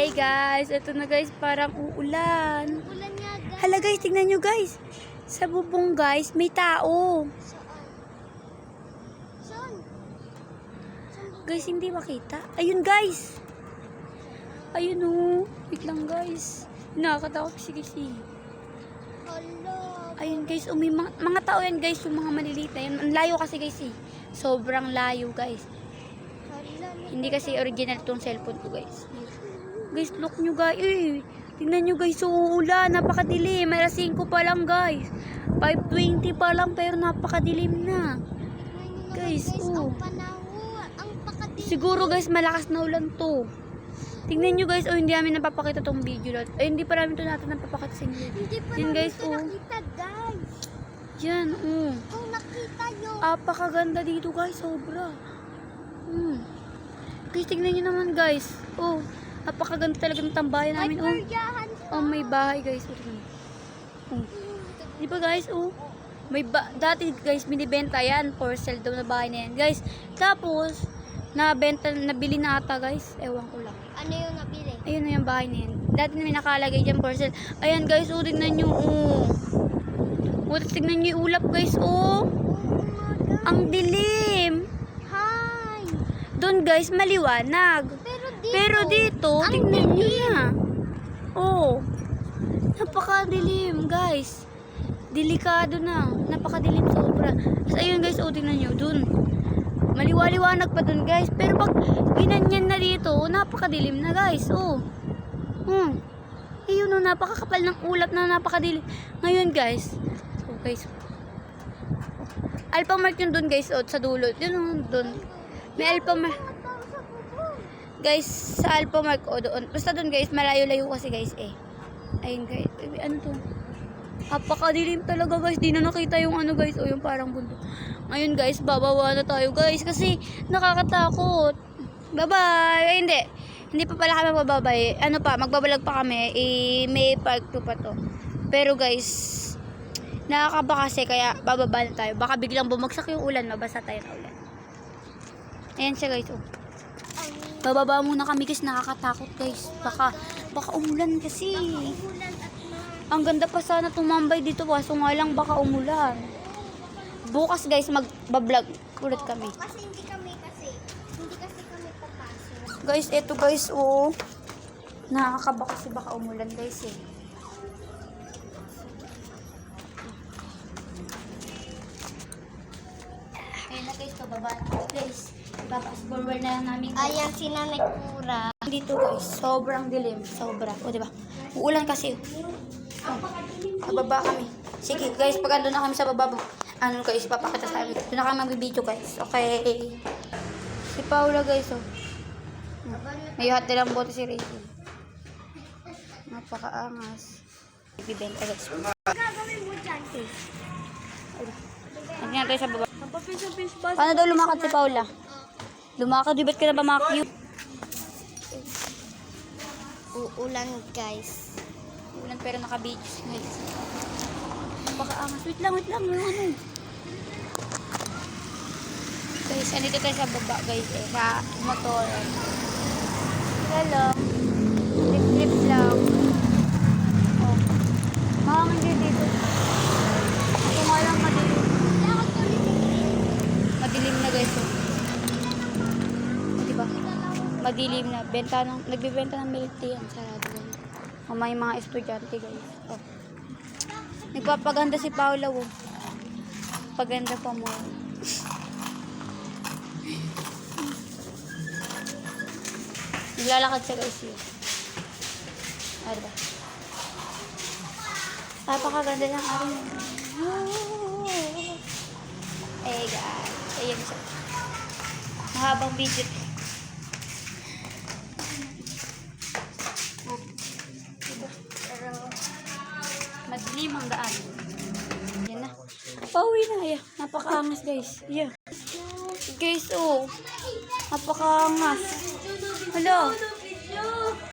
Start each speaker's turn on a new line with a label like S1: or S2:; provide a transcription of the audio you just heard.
S1: Hey guys, ito na guys, parang uulan.
S2: Ulan nga guys.
S1: Hala guys, tingnan nyo guys. Sa bubong guys, may tao.
S2: Saan?
S1: Guys, hindi makita. Ayun guys. Ayun oh. Wait lang guys. Nakakatakot kasi.
S2: Hala.
S1: Ayun guys, may mga tao yan guys, yung mga maliliit na yun. Ang layo kasi guys eh. Sobrang layo guys. Hindi kasi original tong cellphone ko guys. Guys, look nyo guys. Tingnan nyo guys, uulan. Napakadilim. May 5 pa lang guys. 5:20 pa lang pero napakadilim na. Guys,
S2: Ang panahon. Ang pakadilim.
S1: siguro guys, malakas na ulan to. Tingnan nyo guys, hindi namin napapakita tong video. Hindi pa namin ito natin napapakita sa inyo.
S2: Hindi pa
S1: Yan
S2: namin
S1: guys,
S2: ito nakita guys.
S1: Yan,
S2: Kung nakita nyo.
S1: apakaganda dito guys, sobra. Guys, tignan nyo naman guys. Napakaganda talaga ng tambayan namin.
S2: Peryahan.
S1: May bahay guys. Di ba guys, dati guys, binibenta yan. For sale daw na bahay na yan guys. Tapos, nabili na ata guys. Ewan ko lang.
S2: Ano yung nabili?
S1: Ayun na yung bahay na yan. Dati na may nakalagay dyan for sale. Ayan guys, tignan nyo. Tignan nyo yung ulap guys. Ang dilim.
S2: Hi.
S1: Doon guys, maliwanag. Pero dito, tingnan nyo na. Napakadilim guys. Delikado na. Napakadilim sobra. So, ayun guys, tingnan nyo. Doon. Maliwaliwanag pa doon guys. Pero pag ginanyan na dito, napakadilim na guys. Ayun napakakapal ng ulap na napakadilim. Ngayon guys. Guys. Alphamark yun doon guys. Sa dulo. Yun doon. May Alphamark. Guys, sa Alphamark doon. Basta doon guys, malayo-layo kasi guys Ayun guys. Ano to? Napakadilim talaga guys. Di na nakita yung ano guys. Yung parang bundok. Ngayon guys, babawa na tayo guys. Kasi nakakatakot. Bye-bye. Hindi. Hindi pa pala kami magbabay. Magbabalag pa kami. May part 2 pa to. Pero guys, nakakaba kasi kaya bababa na tayo. Baka biglang bumagsak yung ulan. Mabasa tayo na ulan. Ayan siya guys. Bababa muna kami kasi nakakatakot guys. Baka umulan kasi. Ang ganda pa sana tumambay dito. Kaso nga lang baka umulan. Bukas guys magbablog ulit kami.
S2: Kasi hindi kami papasok.
S1: Guys, eto guys nakakaba kasi baka umulan guys Ayun na guys, pababa na guys. Ipapas forward na lang namin guys.
S2: Ayan si Nanay Kura.
S1: Dito guys, sobrang dilim. Sobra. Diba? Uulan kasi. Pababa kami. Sige guys, pag andun na kami sa baba, guys, papakita sa amin. Doon na kami mag-video guys. Okay. Si Paula guys, may hot nilang bote si Rachel. Napakaangas. Bibenta guys.
S2: Gagawin mo dyan.
S1: Hindi na tayo sa baba. Paano daw lumakad si Paula? Lumakad, ba't ka na ba maki-cute?
S2: Uulan guys.
S1: Ulan pero naka-beach guys. Napakaangas. Wait lang. Yung guys, andito tayo sa baba guys sa motor. Hello. Trip lang. Mahangin din dito. Ako nga lang madilim. Madilim na guys. Diba? Madilim na. Nagbibenta ng milk tea yan. Sarado guys. May mga estudyante guys. Nagpapaganda si Paula Paganda pa mo. Naglalakad siya guys Ano ba? Napakaganda ng araw niya. Guys. Ayan siya. Mahabang video. Pero madilim ang daan. Yan na. Pauwi na. Napakaangas guys. Guys, napakaangas. Hello.